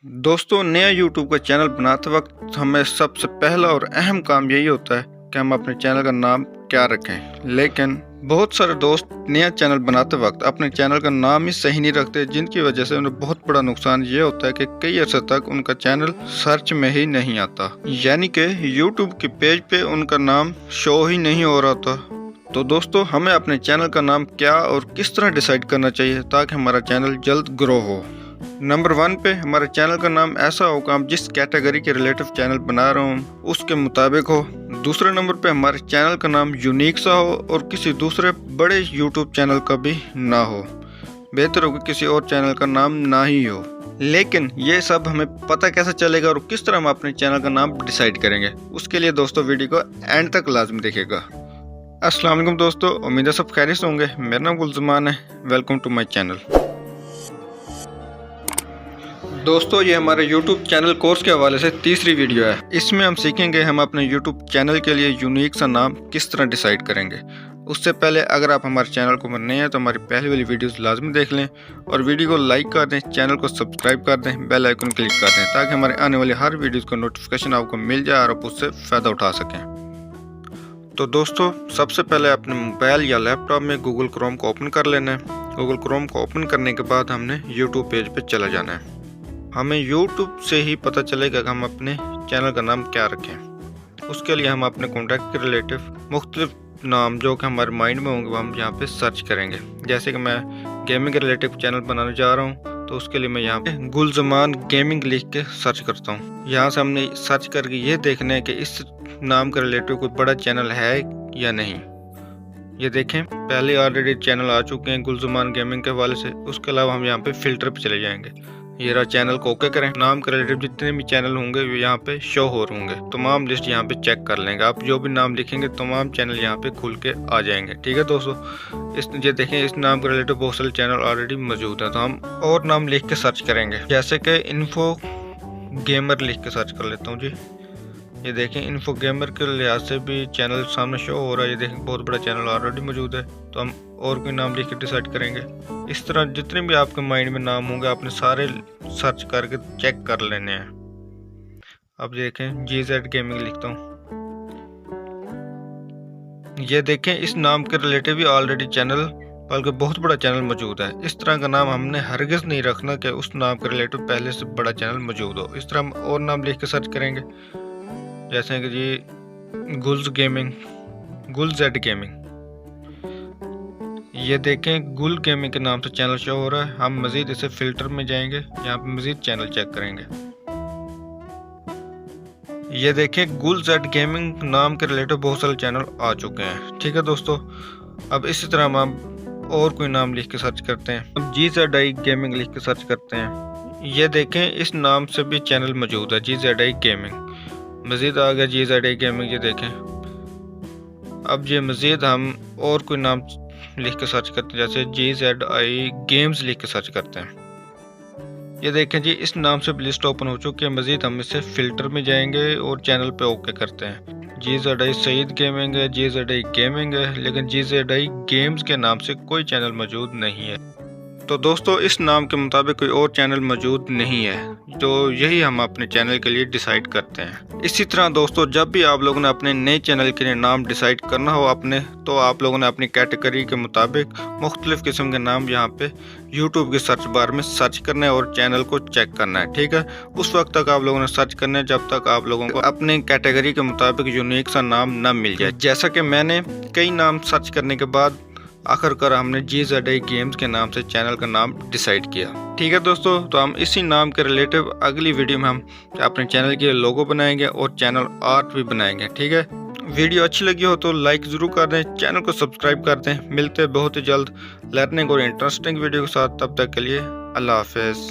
दोस्तों, नया यूट्यूब का चैनल बनाते वक्त हमें सबसे पहला और अहम काम यही होता है कि हम अपने चैनल का नाम क्या रखें। लेकिन बहुत सारे दोस्त नया चैनल बनाते वक्त अपने चैनल का नाम ही सही नहीं रखते, जिनकी वजह से उन्हें बहुत बड़ा नुकसान ये होता है कि कई अर्से तक उनका चैनल सर्च में ही नहीं आता, यानी कि यूट्यूब के पेज पे उनका नाम शो ही नहीं हो रहा था। तो दोस्तों, हमें अपने चैनल का नाम क्या और किस तरह डिसाइड करना चाहिए ताकि हमारा चैनल जल्द ग्रो हो। नंबर 1 पे हमारे चैनल का नाम ऐसा होगा, हम जिस कैटेगरी के रिलेटिव चैनल बना रहे हो उसके मुताबिक हो। दूसरे नंबर पे हमारे चैनल का नाम यूनिक सा हो और किसी दूसरे बड़े यूट्यूब चैनल का भी ना हो। बेहतर होगा किसी और चैनल का नाम ना ही हो। लेकिन ये सब हमें पता कैसे चलेगा और किस तरह हम अपने चैनल का नाम डिसाइड करेंगे, उसके लिए दोस्तों वीडियो को एंड तक लाजमी देखिएगा। अस्सलाम वालेकुम दोस्तों, उम्मीद है सब खैरियत से होंगे। मेरा नाम गुलजमान है, वेलकम टू माई चैनल। दोस्तों, ये हमारे YouTube चैनल कोर्स के हवाले से तीसरी वीडियो है। इसमें हम सीखेंगे हम अपने YouTube चैनल के लिए यूनिक सा नाम किस तरह डिसाइड करेंगे। उससे पहले अगर आप हमारे चैनल को नए हैं तो हमारी पहली वाली वीडियोस लाजमी देख लें और वीडियो को लाइक कर दें, चैनल को सब्सक्राइब कर दें, बेल आइकन क्लिक कर दें ताकि हमारे आने वाली हर वीडियोज़ का नोटिफिकेशन आपको मिल जाए और आप उससे फ़ायदा उठा सकें। तो दोस्तों, सबसे पहले अपने मोबाइल या लैपटॉप में गूगल क्रोम को ओपन कर लेना है। गूगल क्रोम को ओपन करने के बाद हमने यूट्यूब पेज पे चला जाना है। हमें यूट्यूब से ही पता चलेगा कि हम अपने चैनल का नाम क्या रखें। उसके लिए हम अपने कॉन्टैक्ट के रिलेटिव मुख्तलिफ नाम जो कि हमारे माइंड में होंगे वो हम यहाँ पे सर्च करेंगे। जैसे कि मैं गेमिंग के रिलेटिव चैनल बनाने जा रहा हूँ तो उसके लिए मैं यहाँ पे गुलजमान गेमिंग लिख के सर्च करता हूँ। यहाँ से हमने सर्च करके ये देखना है कि इस नाम के रिलेटिव कोई बड़ा चैनल है या नहीं। ये देखें, पहले ऑलरेडी चैनल आ चुके हैं गुलजमान गेमिंग के हवाले से। उसके अलावा हम यहाँ पे फिल्टर पे चले जाएंगे। ये रहा, चैनल को ओके करें। नाम के रिलेटिव जितने भी चैनल होंगे वो यहाँ पे शो हो रहे होंगे। तमाम लिस्ट यहाँ पे चेक कर लेंगे। आप जो भी नाम लिखेंगे तमाम चैनल यहाँ पे खुल के आ जाएंगे। ठीक है दोस्तों, ये देखें, इस नाम के रिलेटिव बहुत सारे चैनल ऑलरेडी मौजूद है। तो हम और नाम लिख के सर्च करेंगे, जैसे कि इन्फो गेमर लिख के सर्च कर लेता हूँ जी। ये देखें, इन्फो गेमर के लिहाज से भी चैनल सामने शो हो रहा है। ये देखें, बहुत बड़ा चैनल ऑलरेडी मौजूद है। तो हम और कोई नाम लिख के डिसाइड करेंगे। इस तरह जितने भी आपके माइंड में नाम होंगे आपने सारे सर्च करके चेक कर लेने हैं। अब देखें, GZ गेमिंग लिखता हूँ। ये देखें, इस नाम के रिलेटिव भी ऑलरेडी चैनल, बल्कि बहुत बड़ा चैनल मौजूद है। इस तरह का नाम हमने हरगिज़ नहीं रखना कि उस नाम के रिलेटिव पहले से बड़ा चैनल मौजूद हो। इस तरह हम और नाम लिख के सर्च करेंगे, जैसे कि जी गुल्स गेमिंग, गुलजेड गेमिंग। ये देखें, गुल गेमिंग के नाम से चैनल शो हो रहा है। हम मजीद इसे फिल्टर में जाएंगे, यहाँ पे मजीद चैनल चेक करेंगे। ये देखें, गुलजेड गेमिंग नाम के रिलेटिव बहुत सारे चैनल आ चुके हैं। ठीक है दोस्तों, अब इसी तरह हम और कोई नाम लिख के सर्च करते हैं। अब GZI गेमिंग लिख के सर्च करते हैं। ये देखें, इस नाम से भी चैनल मौजूद है, GZI गेमिंग। मज़ीद आ गया GZI गेमिंग। ये देखें, अब ये मज़ीद हम और कोई नाम लिख के सर्च करते हैं, जैसे GZI गेम्स लिख के सर्च करते हैं। ये देखें जी, इस नाम से लिस्ट ओपन हो चुकी है। मज़ीद हम इसे फिल्टर में जाएंगे और चैनल पे ओके करते हैं। GZI सईद गेमिंग है, GZI गेमिंग है, लेकिन GZI गेम्स के नाम से कोई चैनल मौजूद नहीं है। तो दोस्तों, इस नाम के मुताबिक कोई और चैनल मौजूद नहीं है, तो यही हम अपने चैनल के लिए डिसाइड करते हैं। इसी तरह दोस्तों, जब भी आप लोगों ने अपने नए चैनल के लिए नाम डिसाइड करना हो अपने, तो आप लोगों ने अपनी कैटेगरी के मुताबिक मुख्तलिफ किस्म के नाम यहाँ पे यूट्यूब के सर्च बार में सर्च करना है और चैनल को चेक करना है। ठीक है, उस वक्त तक आप लोगों ने सर्च करना है जब तक आप लोगों को अपने कैटेगरी के मुताबिक यूनिक सा नाम न मिल जाए। जैसा कि मैंने कई नाम सर्च करने के बाद आखिरकार हमने GZI गेम्स के नाम से चैनल का नाम डिसाइड किया। ठीक है दोस्तों, तो हम इसी नाम के रिलेटिव अगली वीडियो में हम अपने चैनल के लोगो बनाएंगे और चैनल आर्ट भी बनाएंगे। ठीक है, वीडियो अच्छी लगी हो तो लाइक ज़रूर कर दें, चैनल को सब्सक्राइब कर दें। मिलते हैं बहुत ही जल्द लर्निंग और इंटरेस्टिंग वीडियो के साथ। तब तक के लिए अल्लाह हाफिज़।